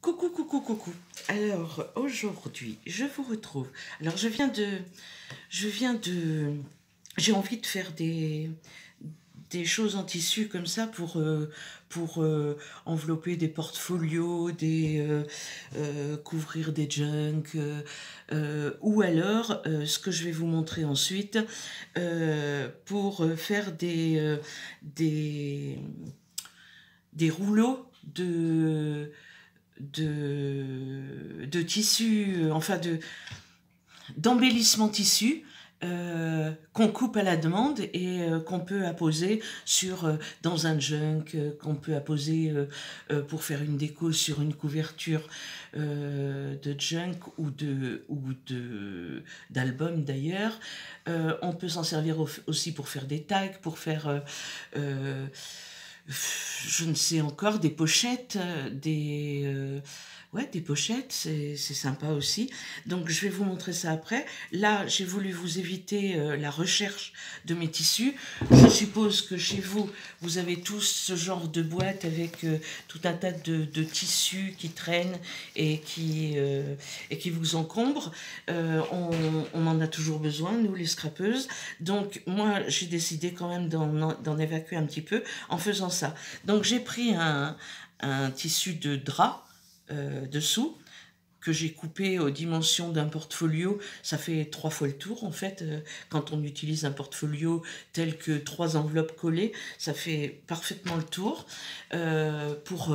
Coucou, coucou, coucou. Alors, aujourd'hui, je vous retrouve. Alors, j'ai envie de faire des choses en tissu comme ça pour envelopper des portfolios, couvrir des junks, ou alors, ce que je vais vous montrer ensuite, pour faire des rouleaux de tissu, enfin d'embellissement tissu, qu'on coupe à la demande et qu'on peut apposer dans un junk, qu'on peut apposer pour faire une déco sur une couverture de junk ou d'album d'ailleurs. On peut s'en servir aussi pour faire des tags, pour faire je ne sais encore, des pochettes, des pochettes, c'est sympa aussi. Donc je vais vous montrer ça après. Là, j'ai voulu vous éviter la recherche de mes tissus. Je suppose que chez vous, vous avez tous ce genre de boîte avec tout un tas de tissus qui traînent et qui vous encombrent. On en a toujours besoin, nous les scrapeuses. Donc moi, j'ai décidé quand même d'en évacuer un petit peu en faisant ça. Donc j'ai pris un tissu de drap dessous, que j'ai coupé aux dimensions d'un portfolio. Ça fait 3 fois le tour en fait. Quand on utilise un portfolio tel que 3 enveloppes collées, ça fait parfaitement le tour. Pour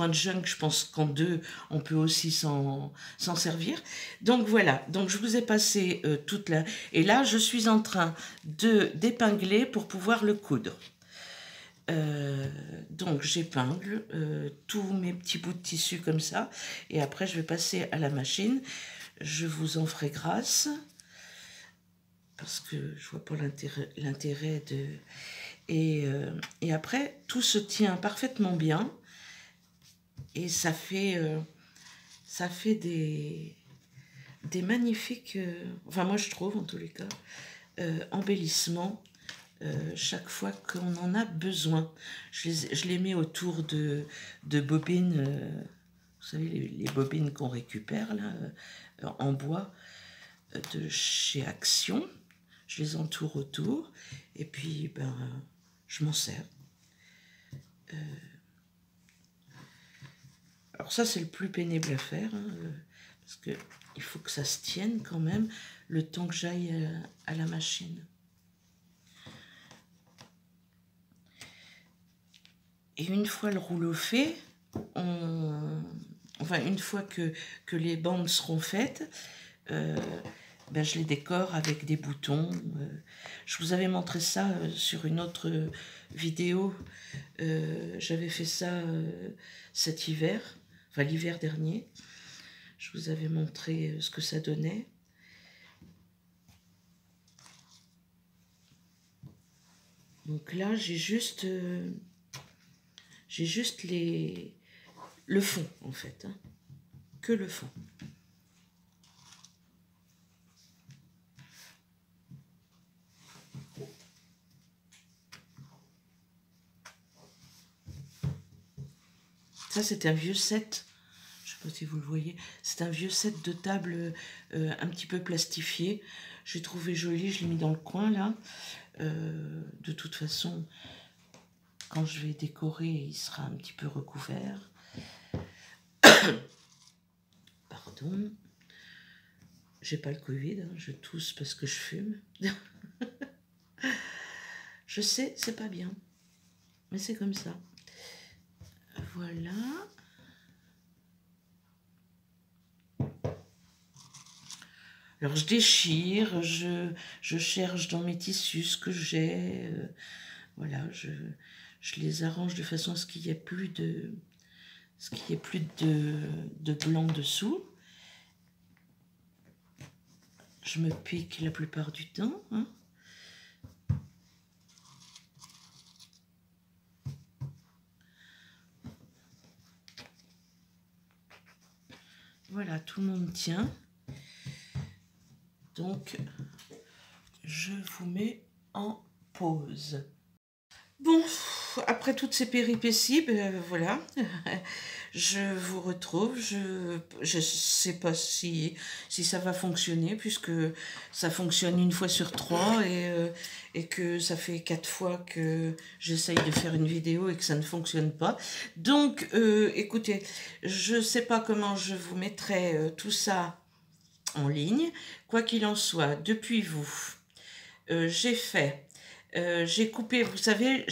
un junk, je pense qu'en 2 on peut aussi s'en servir. Donc voilà, donc je vous ai passé toute la... Et là je suis en train d'épingler pour pouvoir le coudre. Donc j'épingle tous mes petits bouts de tissu comme ça, et après je vais passer à la machine. Je vous en ferai grâce parce que je vois pas l'intérêt de... Et après tout se tient parfaitement bien et ça fait des magnifiques, enfin moi je trouve en tous les cas, embellissements. Chaque fois qu'on en a besoin. Je les mets autour de bobines, vous savez, les bobines qu'on récupère là, en bois de chez Action. Je les entoure autour et puis je m'en sers. Alors ça, c'est le plus pénible à faire, hein, parce qu'il faut que ça se tienne quand même le temps que j'aille à la machine. Et une fois le rouleau fait, une fois que les bandes seront faites, je les décore avec des boutons. Je vous avais montré ça sur une autre vidéo. J'avais fait ça cet hiver, enfin l'hiver dernier. Je vous avais montré ce que ça donnait. Donc là, j'ai juste le fond, en fait, hein, que le fond. Ça, c'est un vieux set, je ne sais pas si vous le voyez, c'est un vieux set de table un petit peu plastifié. J'ai trouvé joli, je l'ai mis dans le coin, là. De toute façon, quand je vais décorer, il sera un petit peu recouvert. Pardon. J'ai pas le Covid, hein, je tousse parce que je fume. Je sais, c'est pas bien, mais c'est comme ça. Voilà. Alors je déchire, je cherche dans mes tissus ce que j'ai. Voilà, je les arrange de façon à ce qu'il n'y ait plus de blanc dessous. Je me pique la plupart du temps, hein. Voilà, tout le monde tient. Donc, je vous mets en pause. Bon, après toutes ces péripéties, voilà, je vous retrouve. Je sais pas si ça va fonctionner, puisque ça fonctionne une fois sur 3 et que ça fait 4 fois que j'essaye de faire une vidéo et que ça ne fonctionne pas. Donc, écoutez, je sais pas comment je vous mettrai tout ça en ligne. Quoi qu'il en soit, depuis vous, j'ai coupé, vous savez,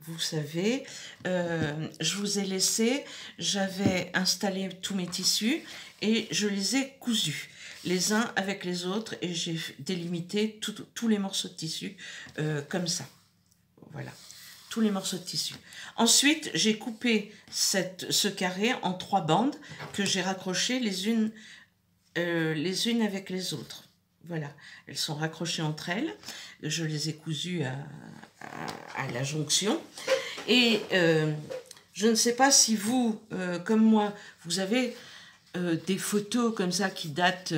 vous savez, je vous ai laissé, j'avais installé tous mes tissus et je les ai cousus les uns avec les autres et j'ai délimité tous les morceaux de tissu comme ça. Voilà, tous les morceaux de tissu. Ensuite, j'ai coupé ce carré en 3 bandes que j'ai raccrochées les unes avec les autres. Voilà, elles sont raccrochées entre elles. Je les ai cousues à la jonction. Et je ne sais pas si vous, comme moi, vous avez des photos comme ça qui datent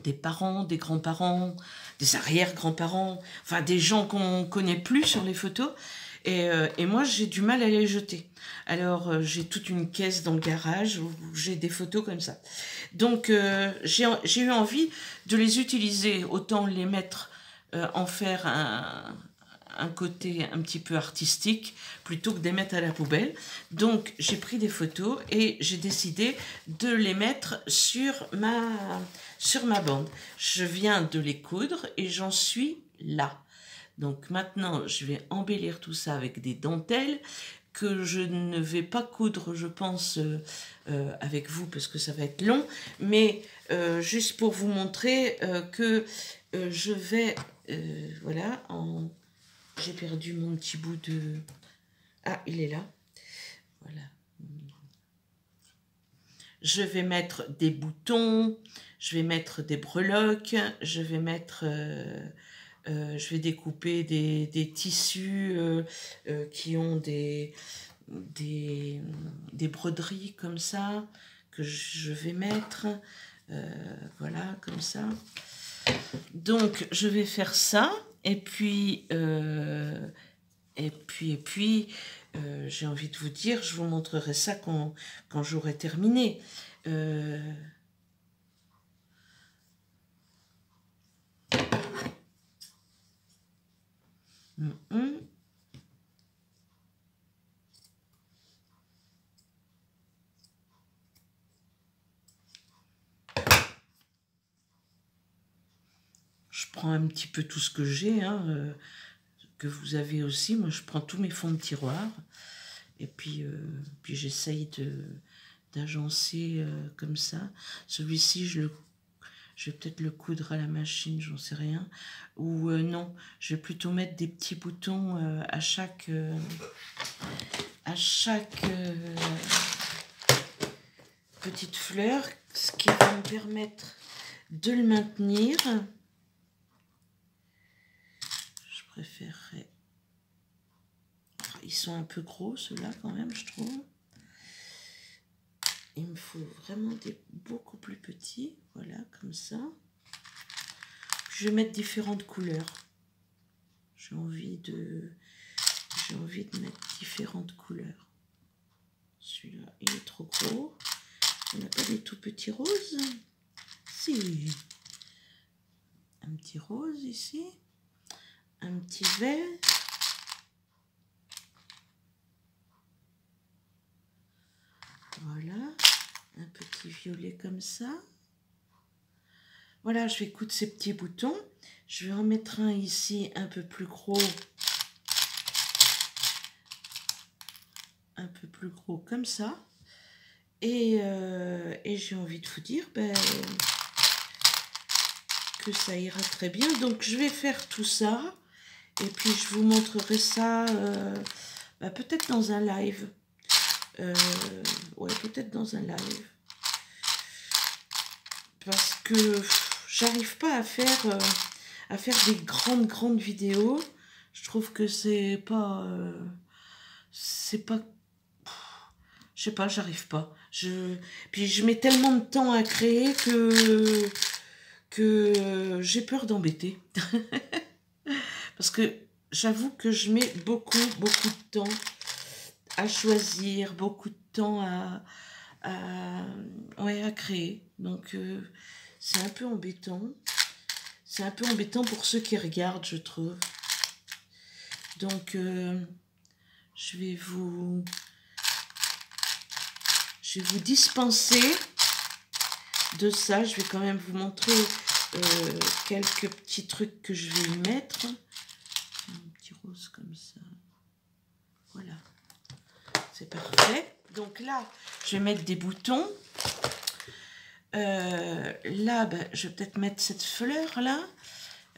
des parents, des grands-parents, des arrière-grands-parents, enfin des gens qu'on ne connaît plus sur les photos. Et moi, j'ai du mal à les jeter. Alors, j'ai toute une caisse dans le garage où j'ai des photos comme ça. Donc, j'ai eu envie de les utiliser, autant les mettre, en faire un côté un petit peu artistique, plutôt que de les mettre à la poubelle. Donc, j'ai pris des photos et j'ai décidé de les mettre sur ma bande. Je viens de les coudre et j'en suis là. Donc maintenant, je vais embellir tout ça avec des dentelles que je ne vais pas coudre, je pense, avec vous parce que ça va être long. Mais juste pour vous montrer que je vais... voilà, j'ai perdu mon petit bout de... Ah, il est là. Voilà. Je vais mettre des boutons, je vais mettre des breloques, je vais mettre... je vais découper des tissus qui ont des broderies comme ça, que je vais mettre, voilà, comme ça. Donc, je vais faire ça, et puis, j'ai envie de vous dire, je vous montrerai ça quand j'aurai terminé. Je prends un petit peu tout ce que j'ai, hein, que vous avez aussi. Moi, je prends tous mes fonds de tiroir. Et puis j'essaye d'agencer comme ça. Celui-ci, je vais peut-être le coudre à la machine, j'en sais rien. Ou non, je vais plutôt mettre des petits boutons à chaque petite fleur, ce qui va me permettre de le maintenir. Je préférerais... Ils sont un peu gros, ceux-là, quand même, je trouve. Il me faut vraiment des beaucoup plus petits. Voilà, comme ça. Je vais mettre différentes couleurs. J'ai envie de mettre différentes couleurs. Celui-là, il est trop gros. On n'a pas des tout petits roses? Si. Un petit rose ici. Un petit vert. Voilà. Un petit violet comme ça. Voilà, je vais coudre ces petits boutons. Je vais en mettre un ici un peu plus gros. Un peu plus gros comme ça. Et j'ai envie de vous dire que ça ira très bien. Donc je vais faire tout ça. Et puis je vous montrerai ça peut-être dans un live. Ouais, peut-être dans un live. Parce que j'arrive pas à faire des grandes vidéos. Je trouve que c'est pas... je sais pas, j'arrive pas. Puis je mets tellement de temps à créer que j'ai peur d'embêter. Parce que j'avoue que je mets beaucoup de temps à choisir, beaucoup de temps ouais, à créer. Donc, c'est un peu embêtant. C'est un peu embêtant pour ceux qui regardent, je trouve. Donc, je vais vous dispenser de ça. Je vais quand même vous montrer quelques petits trucs que je vais y mettre. Un petit rose comme ça. Voilà. C'est parfait. Donc là, je vais mettre des boutons. Là, ben, je vais peut-être mettre cette fleur là.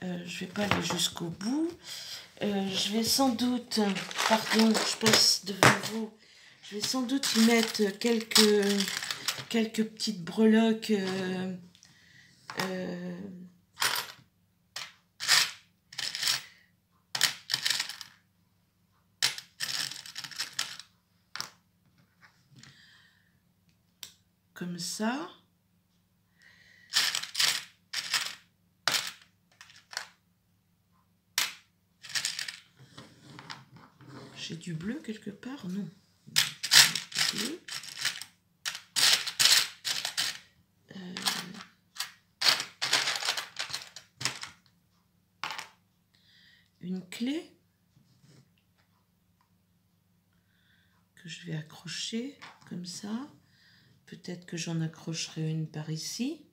Je vais pas aller jusqu'au bout. Je vais sans doute, pardon, je passe devant vous. Je vais sans doute y mettre quelques petites breloques. Comme ça. J'ai du bleu quelque part? Non. Bleu. Une clé que je vais accrocher comme ça. Peut-être que j'en accrocherai une par ici.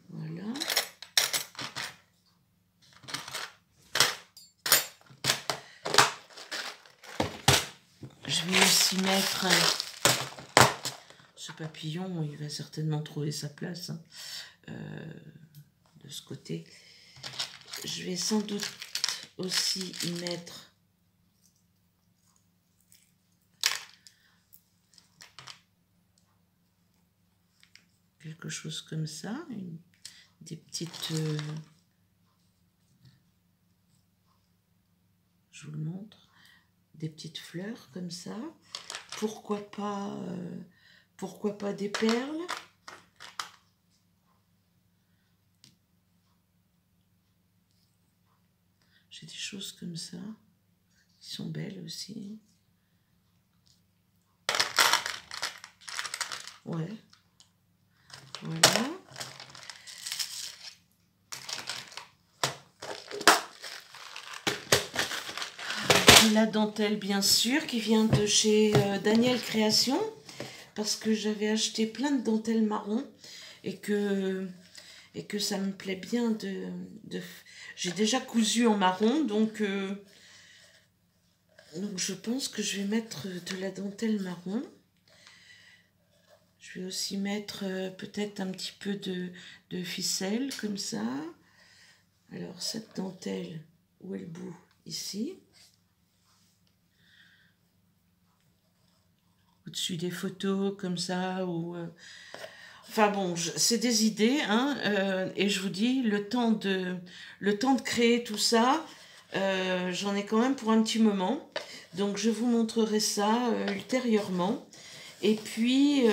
Voilà. Je vais aussi mettre ce papillon, il va certainement trouver sa place hein, de ce côté. Je vais sans doute aussi y mettre quelque chose comme ça, des petites... je vous le montre. Des petites fleurs comme ça. Pourquoi pas des perles? J'ai des choses comme ça qui sont belles aussi. Ouais. Voilà. La dentelle bien sûr qui vient de chez Daniel Création parce que j'avais acheté plein de dentelles marron et que ça me plaît bien de j'ai déjà cousu en marron donc je pense que je vais mettre de la dentelle marron. Je vais aussi mettre peut-être un petit peu de ficelle comme ça. Alors cette dentelle, où est le bout? Ici. Au-dessus des photos comme ça ou enfin bon, c'est des idées hein, et je vous dis le temps de créer tout ça, j'en ai quand même pour un petit moment, donc je vous montrerai ça ultérieurement et puis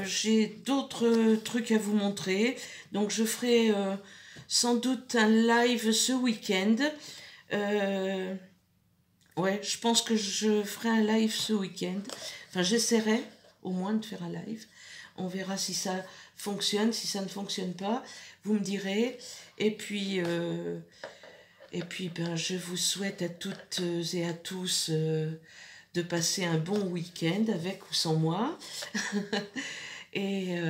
j'ai d'autres trucs à vous montrer, donc je ferai sans doute un live ce week-end. Ouais, je pense que je ferai un live ce week-end. Enfin, j'essaierai au moins de faire un live. On verra si ça fonctionne, si ça ne fonctionne pas. Vous me direz. Et puis ben, je vous souhaite à toutes et à tous de passer un bon week-end avec ou sans moi. et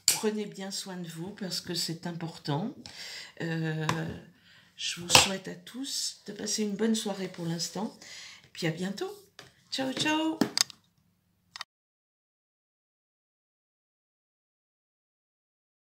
prenez bien soin de vous parce que c'est important. Je vous souhaite à tous de passer une bonne soirée pour l'instant. Et puis à bientôt. Ciao, ciao!